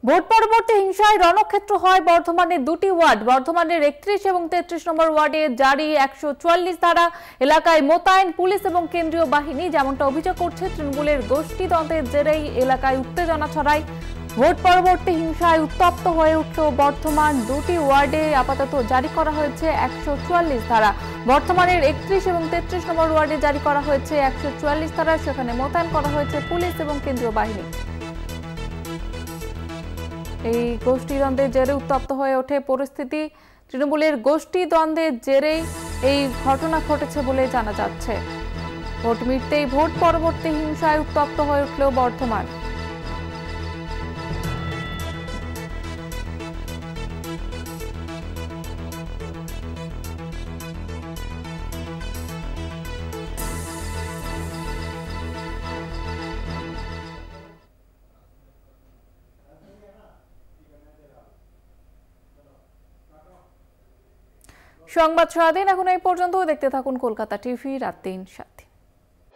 Vote পরবর্তী হিংসায় রণক্ষেত্র হয় বর্ধমানের দুটি ওয়ার্ড। বর্ধমানের 31 এবং 33 নম্বর ওয়ার্ডে জারি 144 ধারা, এলাকায় মোতায়েন পুলিশ এবং কেন্দ্রীয় বাহিনী। যেমনটা অভিযোগ করছে তৃণমূলের গোষ্ঠীদ্বন্দ্বের জেরেই এলাকায় উত্তেজনা ছড়ায়। ভোট পরবর্তী হিংসায় উত্তপ্ত হয়ে উঠল বর্ধমান। দুটি ওয়ার্ডে আপাতত জারি করা হয়েছে 144 ধারা। বর্তমানের 31 এবং 33 নম্বর ওয়ার্ডে জারি করা হয়েছে 144 ধারা, সেখানে মোতায়েন করা হয়েছে পুলিশ এবং কেন্দ্রীয় বাহিনী। এই গোষ্ঠীদ্বন্দ্বের জেরে উত্তপ্ত হয়ে ওঠে পরিস্থিতি। তৃণমূলের গোষ্ঠীদ্বন্দ্বের জেরেই এই ঘটনা ঘটেছে বলে জানা যাচ্ছে। ভোট মিটতেই ভোট পরবর্তী হিংসায় উত্তপ্ত হয়ে উঠল বর্ধমান। সংবাদ সারাদিন এখন এই পর্যন্ত। দেখতে থাকুন কলকাতা টিভি রাত 3 সাথে।